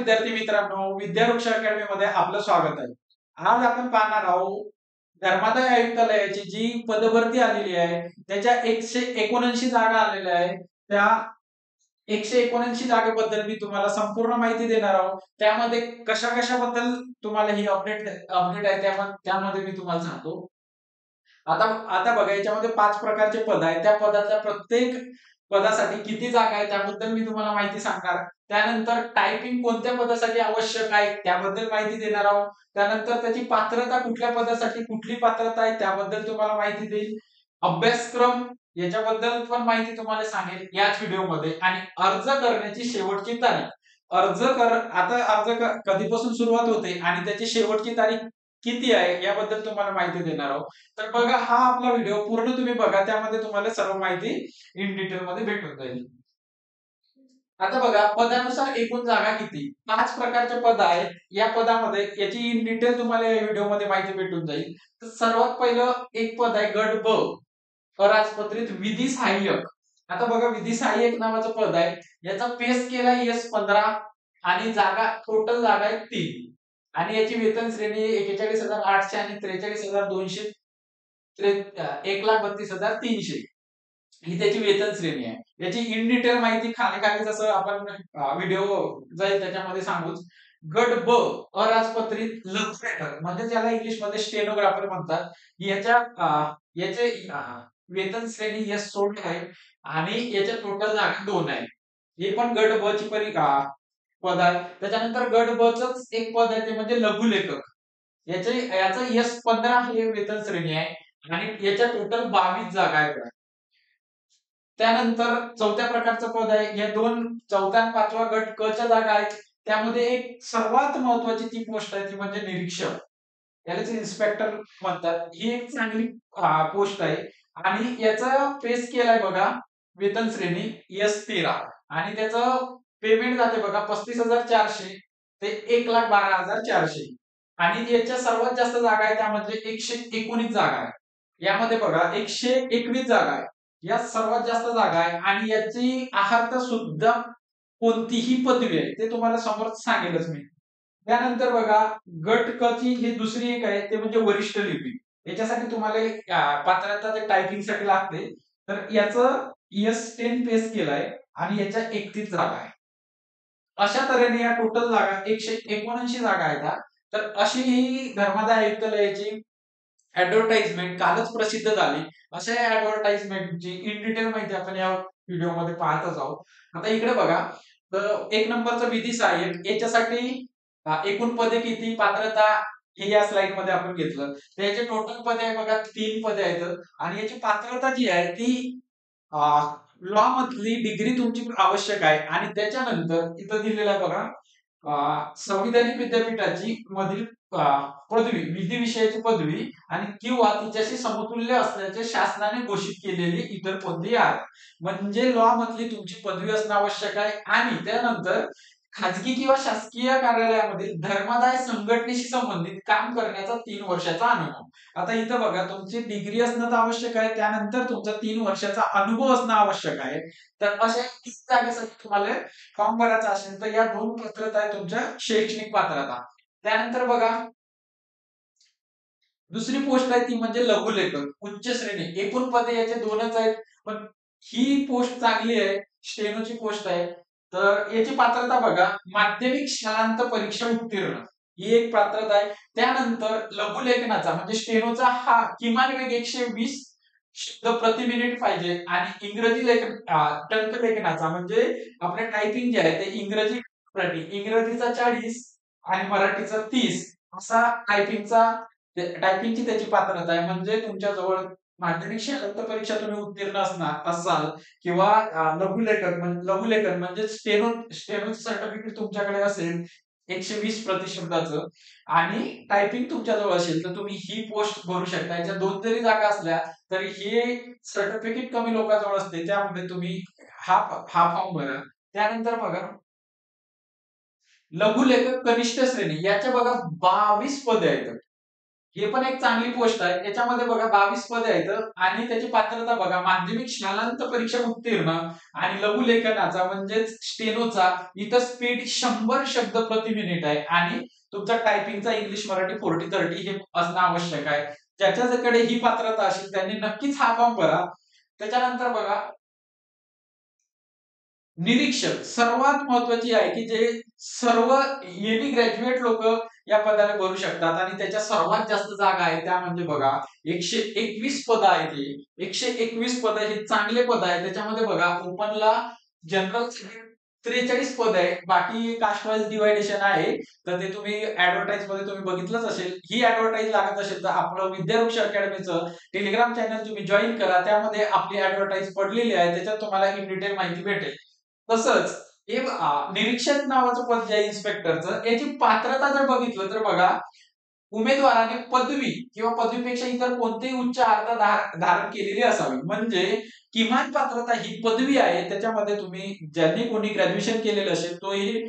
विद्यार्थी मित्रांनो, विद्यावृक्ष अकॅडमी मध्ये आपलं स्वागत आहे. आज आपण पाहणार आहोत धर्मादाय आयुक्तालयाची जी पदभरती आलेली आहे त्याच्या 179 जागा आलेल्या आहेत. त्या 179 जागेबद्दल मी तुम्हाला संपूर्ण माहिती देणार आहोत. त्यामध्ये कशा कशाबद्दल तुम्हाला ही अपडेट आहे त्यामध्ये मी तुम्हाला सांगतो. आता आता बघा, याच्यामध्ये 5 प्रकारचे पद आहेत. त्या पदाच्या प्रत्येक पदासाठी किती जागा आहे त्याबद्दल मी तुम्हाला माहिती सांगणार. त्यानंतर टायपिंग कोणत्या पदासाठी आवश्यक आहे त्याबद्दल माहिती देणार आहोत. त्यानंतर त्याची पात्रता कुठल्या पदासाठी कुठली पात्रता आहे त्याबद्दल तुम्हाला माहिती देईल. अभ्यासक्रम याच्याबद्दल पण माहिती तुम्हाला सांगेल याच व्हिडिओमध्ये. आणि अर्ज करण्याची शेवटची तारीख, कधीपासून सुरुवात होते आणि त्याची शेवटची तारीख किती आहे याबद्दल तुम्हाला माहिती देणार आहोत. तर बघा, हा आपला व्हिडिओ पूर्ण तुम्ही बघा, त्यामध्ये तुम्हाला सर्व माहिती इन डिटेल मध्ये भेटून जाईल. आता बघा, पदानुसार एकूण जागा किती. 5 प्रकारचे पद आहेत. या पदामध्ये याची इन डिटेल तुम्हाला या व्हिडिओमध्ये माहिती भेटून जाईल. तर सर्वात पहिलं एक पद आहे गट ब, अराजपत्रित विधी सहाय्यक. आता बघा, विधी सहाय्यक नावाचं पद आहे. याचा पे स्केल आहे S15 आणि टोटल जागा आहे 3 आणि याची वेतन श्रेणी 41,800 आणि 43,200, 1,32,300 ही त्याची वेतन श्रेणी आहे. याची इन डिटेल माहिती खाली जसं आपण व्हिडिओ जाईल त्याच्यामध्ये सांगूच. गट ब, अराजपत्रित लघुलेखक म्हणजे ज्याला इंग्लिश मध्ये स्टेनोग्राफर म्हणतात. याचे वेतन श्रेणी S16 आहे आणि याच्या टोटल जागा 2 आहे. हे पण गट ब ची पद आहे. त्याच्यानंतर गट ब च एक पद आहे ते म्हणजे लघुलेखक. याचं S15 हे वेतन श्रेणी आहे आणि याच्या टोटल 22 जागा आहेत. त्यानंतर चौथ्या प्रकारचं पद आहे. या चौथा आणि 5वा गट क च्या जागा आहेत. त्यामध्ये एक सर्वात महत्वाची ती पोस्ट आहे ती म्हणजे निरीक्षक. यालाच इन्स्पेक्टर म्हणतात. ही एक चांगली पोस्ट आहे आणि याचा पे स्केल आहे बघा, वेतन श्रेणी S13 आणि त्याचं पेमेंट जाते बघा 35,400 ते 1,12,400 आणि याच्या सर्वात जास्त जागा आहे त्यामध्ये 119 जागा आहे. यामध्ये बघा 121 जागा आहे. या सर्वात जास्त जागा आहे आणि याची आहार्थ सुद्धा कोणतीही पदवी आहे ते तुम्हाला समोर सांगेलच मी. त्यानंतर बघा, गट क ची ही दुसरी एक आहे ते म्हणजे वरिष्ठ लिपी. याच्यासाठी तुम्हाला पात्रता ते टायपिंग साठी लागते. तर याचं S10 पे स्केल आहे आणि याच्या 31 जागा आहे. अशा तऱ्हेने या टोटल जागा 179 जागा आहेत. तर अशी ही धर्मादाय आयुक्तालयाची ऍडव्हर्टाइजमेंट कालच प्रसिद्ध झाली. अशा ऍडव्हर्टाइजमेंटची इन डिटेल माहिती आपण या व्हिडिओमध्ये पाहतच आहोत. आता इकडे बघा, तर 1 नंबरचा विधी सहाय्यक याच्यासाठी एकूण पदे किती, पात्रता हे या स्लाइड मध्ये आपण घेतलं. तर याचे टोटल पदे आहे बघा 3 पदे आहेत आणि याची पात्रता जी आहे ती लॉ मधली डिग्री तुमची आवश्यक आहे आणि त्याच्यानंतर इथं दिलेलं आहे बघा, संविधानिक विद्यापीठाची मधील पदवी, विधी विषयाची पदवी आणि किंवा तिच्याशी समतुल्य असल्याचे शासनाने घोषित केलेली इतर कोणतीही आहे. म्हणजे लॉ मधली तुमची पदवी असणं आवश्यक आहे आणि त्यानंतर खाजगी किंवा शासकीय कार्यालयामधील धर्मादाय संघटनेशी संबंधित काम करण्याचा 3 वर्षाचा अनुभव. आता इथं बघा, तुमची डिग्री असणं आवश्यक आहे, त्यानंतर तुमचा 3 वर्षाचा अनुभव असणं आवश्यक आहे. तर अशा 30 जागेसाठी तुम्हाला फॉर्म भरायचा असेल तर या 2 पात्रता आहे तुमच्या शैक्षणिक पात्रता. त्यानंतर बघा, दुसरी पोस्ट आहे ती म्हणजे लघुलेखक उच्च श्रेणी. एकूण पदे याचे 2च आहेत, पण ही पोस्ट चांगली आहे, स्टेनोची पोस्ट आहे. तर याची पात्रता बघा, माध्यमिक शालांत परीक्षा उत्तीर्ण ही एक पात्रता आहे. त्यानंतर लघुलेखनाचा म्हणजे स्टेनोचा हा किमान वेग 120 शब्द प्रति मिनिट पाहिजे आणि इंग्रजी टंकलेखनाचा म्हणजे आपल्या टायपिंग जे आहे ते इंग्रजीचा 40 आणि मराठीचा 30 असा टायपिंगची त्याची पात्रता आहे. म्हणजे तुमच्या जवळ माध्यमिक शालांत परीक्षा तुम्ही उत्तीर्ण असाल किंवा लघुलेखन म्हणजे स्टेनो सर्टिफिकेट तुमच्याकडे असेल 120 प्रतिशब्दाचं आणि टायपिंग तुमच्याजवळ असेल तर तुम्ही ही पोस्ट भरू शकता. याच्या 2 जरी जागा असल्या तरी हे सर्टिफिकेट कमी लोकांजवळ असते, त्यामुळे तुम्ही हा फॉर्म भरा. त्यानंतर बघा, लघुलेखक कनिष्ठ श्रेणी याच्या बघा 22 पदे आहेत. हे पण एक चांगली पोस्ट आहे. याच्यामध्ये बघा 22 पदे आहेत आणि त्याची पात्रता बघा माध्यमिक शालांत परीक्षा उत्तीर्ण आणि लघुलेखनाचा म्हणजेच स्टेनोचा इथं स्पीड 100 शब्द प्रति मिनिट आहे आणि तुमचा टायपिंगचा इंग्लिश मराठी 40-30 हे असणं आवश्यक आहे. ज्याच्याकडे ही पात्रता असेल त्यांनी नक्कीच हा फॉर्म भरा. त्याच्यानंतर बघा निरीक्षक सर्वात महत्वाची आहे की जे सर्व एनी ग्रॅज्युएट लोक या पदाला भरू शकतात आणि त्याच्या सर्वात जास्त जागा आहे त्या म्हणजे बघा 121 पद आहेत. हे 121 पद हे चांगले पद आहे. त्याच्यामध्ये बघा ओपनला जनरल 43 पद आहे. बाकी कास्ट वाईज डिवायडेशन आहे. तर ते तुम्ही ऍडव्हर्टाईज मध्ये तुम्ही बघितलंच असेल. ही ऍडव्हर्टाईज लागत असेल तर आपलं विद्यावृक्ष अकॅडमीचं टेलिग्राम चॅनल तुम्ही जॉईन करा. त्यामध्ये आपली ऍडव्हर्टाईज पडलेली आहे. त्याच्यात तुम्हाला इन डिटेल माहिती भेटेल. तसंच हे निरीक्षक नावाचं पद जे आहे इन्स्पेक्टरचं याची पात्रता जर बघितलं तर बघा उमेदवाराने पदवी किंवा पदवीपेक्षा इतर कोणतेही उच्च अर्हता धारण केलेली असावी. म्हणजे किमान पात्रता ही पदवी आहे. त्याच्यामध्ये तुम्ही ज्यांनी कोणी ग्रॅज्युएशन केलेलं असेल तोही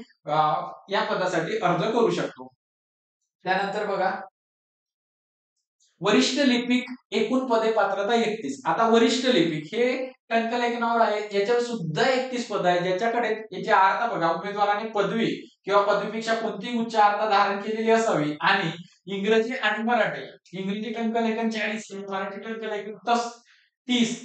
या पदासाठी अर्ज करू शकतो. त्यानंतर बघा वरिष्ठ लिपिक एकूण पदे पात्रता 31. आता वरिष्ठ लिपिक हे टंकलेखनावर आहे. याच्यावर सुद्धा 31 पद आहे. ज्याच्याकडे याची अर्हता बघा उमेदवाराने पदवी किंवा पदवीपेक्षा कोणतीही उच्च अर्हता धारण केलेली असावी आणि इंग्रजी आणि मराठी इंग्रजी टंकलेखन 40 मराठी टंकलेखन 30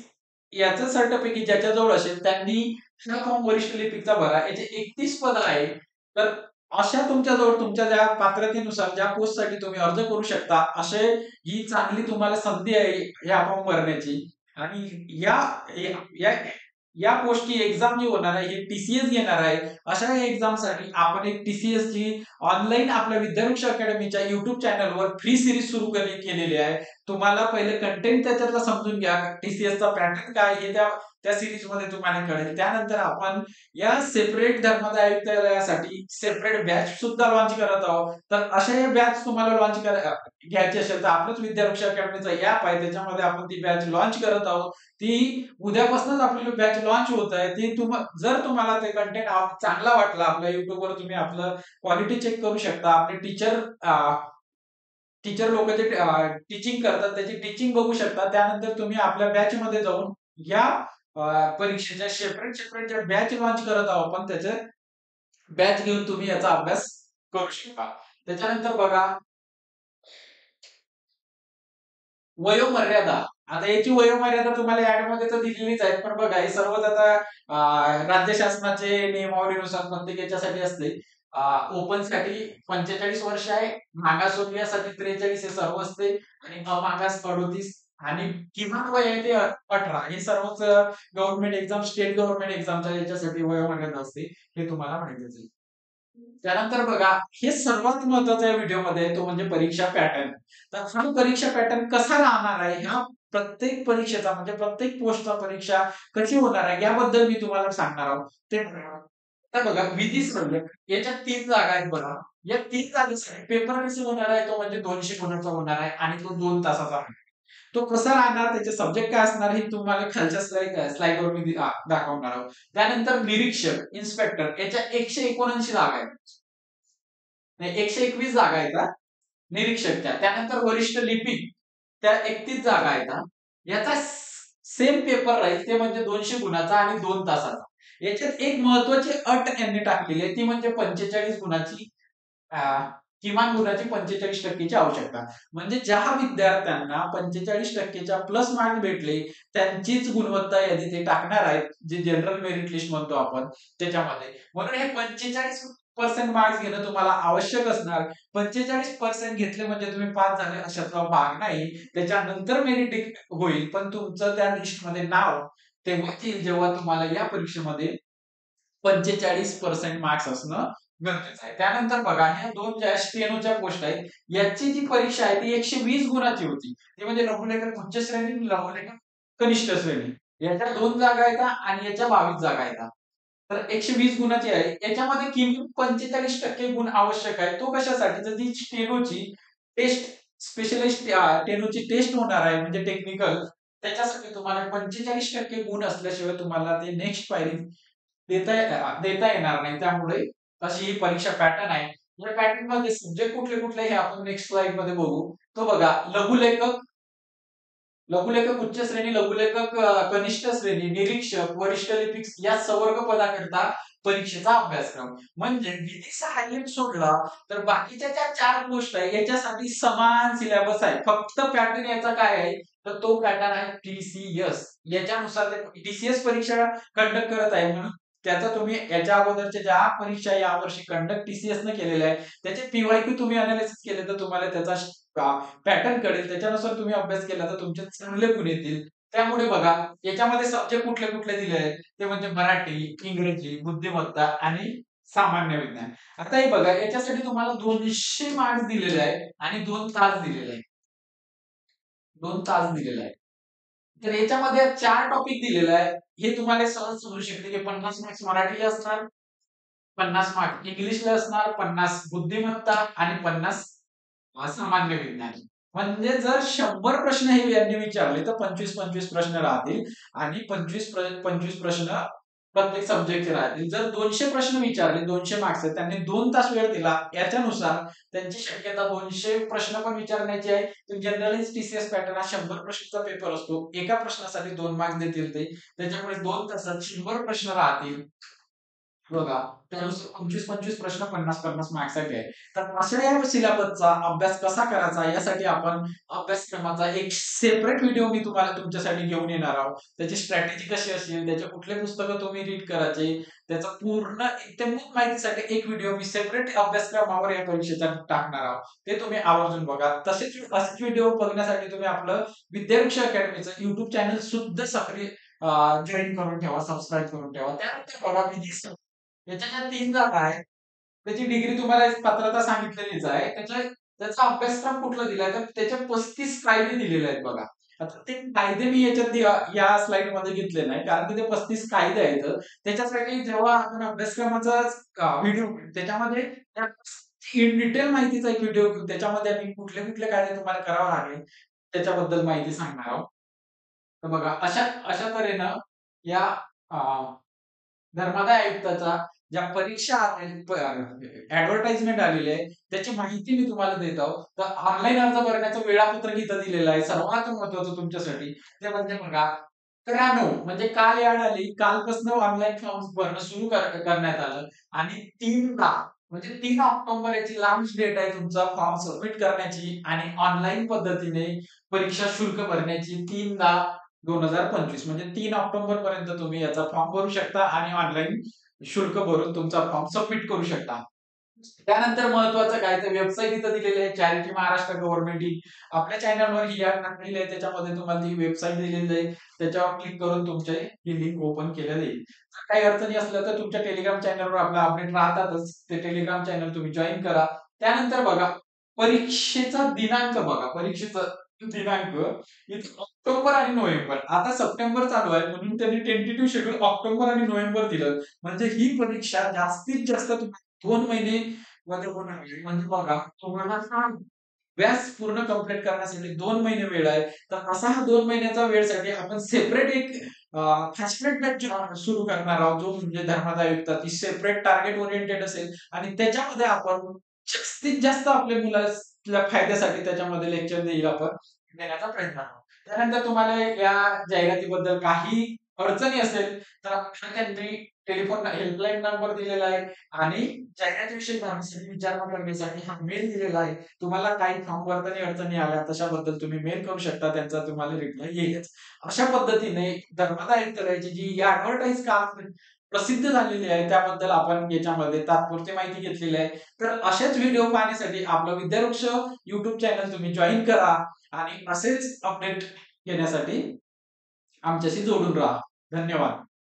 याचं सर्टिफिकेट ज्याच्याजवळ असेल त्यांनी हा फॉर्म वरिष्ठ लिपिकचा भरा. याचे 31 पद आहे. तर अशा तुमच्याजवळ तुमच्या ज्या पात्रतेनुसार ज्या पोस्टसाठी तुम्ही अर्ज करू शकता असे ही चांगली तुम्हाला संधी आहे या फॉर्म भरण्याची. आणि या या या पोस्टची एक्झाम जी होणार आहे ही टीसीएस घेणार आहे. अशा एक्झामसाठी आपण एक टीसीएस ची ऑनलाईन आपल्या विद्यावृक्ष अकॅडमीच्या युट्यूब चॅनलवर फ्री सिरीज सुरू केलेली आहे. तुम्हाला पहिले कंटेंट त्याच्यातला समजून घ्या. टीसीएसचा पॅटर्न काय हे त्या सिरीज मध्ये तुम्हाला कळेल. त्यानंतर आपण या सेपरेट धर्मादाय आयुक्तालयासाठी सेपरेट बॅच सुद्धा लॉन्च करत आहोत. तर अशा या बॅच तुम्हाला लॉन्च घ्यायची असेल तर आपलंच विद्यावृक्ष अकॅडमीचा ऍप आहे त्याच्यामध्ये आपण ती बॅच लॉन्च करत आहोत. ती उद्यापासूनच आपली बॅच लॉन्च होत आहे. ती जर तुम्हाला ते कंटेंट चांगला वाटला आपल्या युट्यूबवर तुम्ही आपलं क्वालिटी चेक करू शकता. आपले टीचर लोक जे टीचिंग करतात त्याची टीचिंग बघू शकता. त्यानंतर तुम्ही आपल्या बॅच मध्ये जाऊन या परीक्षेच्या सेपरेट ज्या बॅच लॉन्च करत आहोत आपण त्याचे बॅच घेऊन तुम्ही याचा अभ्यास करू शकता. त्याच्यानंतर बघा वयोमर्यादा. आता याची वयोमर्यादा तुम्हाला ऍड मध्ये तर दिलेलीच आहे. पण बघा हे सर्वच आता राज्य शासनाचे नियमावलीनुसार प्रत्येक याच्यासाठी असते. ओपन साठी 45 वर्ष आहे. मागासवर्गीयासाठी 43 हे सर्व असते आणि अमागास 38 आणि किमान वय आहे ते 18. हे सर्वच गव्हर्नमेंट एक्झाम स्टेट गव्हर्नमेंट एक्झामच्या याच्यासाठी वयोमर्यादा असते. हे तुम्हाला माहितीच आहे. त्यानंतर बघा हे सर्वात महत्वाचा या व्हिडिओमध्ये तो म्हणजे परीक्षा पॅटर्न. तर हा परीक्षा पॅटर्न कसा राहणार आहे ह्या प्रत्येक परीक्षेचा म्हणजे प्रत्येक पोस्टचा परीक्षा कशी होणार आहे याबद्दल मी तुम्हाला सांगणार आहोत. ते आता बघा विधी सवलत याच्यात 3 जागा आहेत बघा. या 3 जागेसाठी पेपर कसे होणार आहे तो म्हणजे 200 गुणांचा होणार आहे आणि तो 2 तासाचा आहे. तो कसा राहणार त्याचे सब्जेक्ट काय असणार हे तुम्हाला खालच्या स्लाइडवर मी दाखवणार आहोत. त्यानंतर निरीक्षक इन्स्पेक्टर याच्या 179 जागा आहेत. 121 जागा आहेत निरीक्षकच्या. त्यानंतर वरिष्ठ लिपिक त्या 31 जागा आहेत. याचा सेम पेपर राहील ते म्हणजे 200 गुणाचा आणि 2 तासाचा. याच्यात एक महत्वाची अट यांनी टाकलेली आहे ती म्हणजे 45 गुणाची किमान गुणाची 45% आवश्यकता. म्हणजे ज्या विद्यार्थ्यांना 45%च्या प्लस मार्क भेटले त्यांचीच गुणवत्ता यादी ते टाकणार आहेत. जे जनरल मेरिट लिस्ट म्हणतो आपण त्याच्यामध्ये. म्हणून हे 45% मार्क्स घेणं तुम्हाला आवश्यक असणार. 45% घेतले म्हणजे तुम्ही पास झाले अशातला भाग नाही. त्याच्यानंतर मेरिट होईल पण तुमचं त्या लिस्टमध्ये नाव तेव्हा येईल जेव्हा तुम्हाला या परीक्षेमध्ये 45% मार्क्स असणं गरजेचं आहे. त्यानंतर बघा ह्या 2 ज्या स्टेनोच्या पोस्ट आहेत याची जी परीक्षा आहे ती 120 गुणाची होती. ती म्हणजे लघुलेखन उच्च श्रेणी लघुलेखन कनिष्ठ श्रेणी. याच्या 2 जागा आहेत आणि याच्या 22 जागा आहेत. तर 120 गुणाची आहे. याच्यामध्ये किमान 45% गुण आवश्यक आहे. तो कशासाठी तर जी स्टेनोची टेस्ट स्पेशलिस्ट स्टेनोची टेस्ट होणार आहे म्हणजे टेक्निकल त्याच्यासाठी तुम्हाला 45% गुण असल्याशिवाय तुम्हाला ते नेक्स्ट पायरी देता येणार नाही. त्यामुळे अशी ही परीक्षा पॅटर्न आहे. या पॅटर्न मध्ये सब्जेक्ट कुठले कुठले हे आपण नेक्स्ट स्लाइड मध्ये बघू. तो बघा, लघुलेखक, लघुलेखक उच्च श्रेणी, लघुलेखक कनिष्ठ श्रेणी, निरीक्षक, वरिष्ठ लिपिक या संवर्ग पदाकरिता परीक्षेचा अभ्यासक्रम. म्हणजे विधी सहाय्यक सोडला तर बाकीच्या ज्या 4 पोस्ट आहे याच्यासाठी समान सिलेबस आहे. फक्त पॅटर्न याचा काय आहे, तर तो पॅटर्न आहे टीसीएस. याच्यानुसार टीसीएस परीक्षा कंडक्ट करत आहे, म्हणून त्याचा तुम्ही याच्या अगोदरच्या ज्या परीक्षा यावर्षी कंडक्ट टीसीएस ने केलेल्या आहे त्याचे पीवायक्यू तुम्ही अनालिसिस केले तर तुम्हाला त्याचा पॅटर्न कळेल. त्याच्यानुसार तुम्ही अभ्यास केला तर तुमचे चांगले गुण येतील. त्यामुळे बघा, याच्यामध्ये सब्जेक्ट कुठले कुठले दिले आहेत ते म्हणजे मराठी, इंग्रजी, बुद्धिमत्ता आणि सामान्य विज्ञान. आता हे बघा, याच्यासाठी तुम्हाला 200 मार्क्स दिलेले आहे आणि 2 तास दिलेले आहे. 2 तास दिलेले आहे. तर याच्यामध्ये 4 टॉपिक दिलेले आहे. हे तुम्हाला सहज समजू शकते की 50 मार्क्स मराठीला असणार, 50 मार्क्स इंग्लिशला असणार, 50 बुद्धिमत्ता आणि 50 असामान्य विज्ञान. म्हणजे जर 100 प्रश्न हे यांनी विचारले तर 25-25 प्रश्न राहतील आणि 25 प्रश्न प्रत्येक सब्जेक्टचे राहतील. जर 200 प्रश्न विचारले, 200 मार्क्स आहेत, त्यांनी 2 तास वेळ दिला, याच्यानुसार त्यांची शक्यता 200 प्रश्न पण विचारण्याची आहे. तर जनरली टीसीएस पॅटर्न हा 100 प्रश्नाचा पेपर असतो. एका प्रश्नासाठी 2 मार्क्स देतील ते. त्याच्यामुळे 2 तासात 100 प्रश्न राहतील. बघा, त्यानुसार 25-25 प्रश्न 50-50 मार्क्ससाठी आहे. तर अशा या सिलेबसचा अभ्यास कसा करायचा यासाठी आपण अभ्यासक्रमाचा एक सेपरेट व्हिडिओ मी तुम्हाला तुमच्यासाठी घेऊन येणार आहोत. त्याची स्ट्रॅटेजी कशी असेल, त्याचे कुठले पुस्तकं तुम्ही रीड करायचे, त्याचा पूर्ण एकदम माहितीसाठी एक व्हिडिओ मी सेपरेट अभ्यासक्रमावर या परीक्षेचा टाकणार आहोत. ते तुम्ही आवर्जून बघा. असेच व्हिडिओ बघण्यासाठी तुम्ही आपलं विद्यावृक्ष अकॅडमीचं युट्यूब चॅनल सुद्धा सक्रिय जॉईन करून ठेवा, सबस्क्राईब करून ठेवा. त्यानंतर बघा, याच्या ज्या 3 जागा आहेत, त्याची डिग्री तुम्हाला पात्रता सांगितलेलीच आहे. त्याचा अभ्यासक्रम कुठला दिलाय तर त्याचे 35 कायदे दिलेले आहेत बघा. आता ते कायदे मी या स्लाइड मध्ये घेतले नाही, कारण की ते 35 कायदे आहेत. त्याच्यासाठी जेव्हा आपण अभ्यासक्रमाचा व्हिडिओ त्याच्यामध्ये इन डिटेल माहितीचा एक व्हिडिओ घेऊ, त्याच्यामध्ये आम्ही कुठले कुठले कायदे तुम्हाला करावं लागेल त्याच्याबद्दल माहिती सांगणार आहोत. तर बघा, अशा अशा तऱ्हेनं या धर्मादाय आयुक्ताचा ज्या परीक्षा ऍडव्हर्टाइजमेंट आलेली आहे त्याची माहिती मी तुम्हाला देत आहोत. तर ऑनलाईन अर्ज भरण्याचं वेळापत्रक इथं दिलेलं आहे. सर्वात महत्वाचं तुमच्यासाठी ते म्हणजे बघा, 11 म्हणजे काल ऍड आली, कालपासून ऑनलाईन फॉर्म भरणं सुरू करण्यात आलं आणि 3 म्हणजे 3 ऑक्टोबर याची लास्ट डेट आहे तुमचा फॉर्म सबमिट करण्याची आणि ऑनलाईन पद्धतीने परीक्षा शुल्क भरण्याची. 3/10/2025 म्हणजे 3 ऑक्टोबर पर्यंत तुम्ही याचा फॉर्म भरू शकता आणि ऑनलाईन शुल्क भरून तुमचा फॉर्म सबमिट करू शकता. त्यानंतर महत्वाचं काय, तर वेबसाईट इथं दिलेली आहे, चॅरिटी महाराष्ट्र गव्हर्नमेंट. आपल्या चॅनलवर ही ऍड टाकलेली आहे, त्याच्यामध्ये तुम्हाला ती वेबसाईट दिलेली आहे. त्याच्यावर क्लिक करून तुमचे ही लिंक ओपन केल्या जाईल. काही अडचणी असल्या तर तुमच्या टेलिग्राम चॅनलवर आपला अपडेट राहतातच, ते टेलिग्राम चॅनल तुम्ही जॉईन करा. त्यानंतर बघा, परीक्षेचा दिनांक बघा, परीक्षेचा दिनांक इथं ऑक्टोबर आणि नोव्हेंबर. आता सप्टेंबर चालू आहे म्हणून त्यांनी टेंटेटिव्ह शेड्यूल ऑक्टोबर आणि नोव्हेंबर दिलं. म्हणजे ही परीक्षा जास्तीत जास्त 2 महिने मध्ये होणार आहे. म्हणजे बघा, तुम्हाला अभ्यास पूर्ण कंप्लीट करण्यासाठी 2 महिने वेळ आहे. तर असा हा 2 महिन्याचा वेळसाठी आपण सेपरेट एक फास्टट्रॅक बॅच सुरू करणार आहोत, जो म्हणजे धर्मादाय आयुक्ता. ती सेपरेट टार्गेट ओरिएंटेड असेल आणि त्याच्यामध्ये आपण जास्तीत जास्त आपल्या मुलाच्या फायद्यासाठी त्याच्यामध्ये लेक्चर देण्याचा प्रयत्न करू. त्यानंतर तुम्हाला या जाहिरातीबद्दल काही अडचणी असेल तर त्यांनी टेलिफोन हेल्पलाईन नंबर दिलेला आहे आणि जाहिरातीविषयी माहिती विचारणा करण्यासाठी हा मेल दिलेला आहे. तुम्हाला काही फॉर्म भरताना अडचणी आल्या तशाबद्दल तुम्ही मेल करू शकता, त्यांचा तुम्हाला रिप्लाय येईलच. अशा पद्धतीने धर्मादाय आयुक्तालयाची जी ऍडव्हर्टाईज काम प्रसिद्ध झालेली आहे त्याबद्दल आपण याच्यामध्ये तात्पुरती माहिती घेतलेली आहे. तर असेच व्हिडिओ पाहण्यासाठी आपलं विद्यावृक्ष युट्यूब चॅनल तुम्ही जॉईन करा आणि असेच अपडेट घेण्यासाठी आमच्याशी जोडून राहा. धन्यवाद.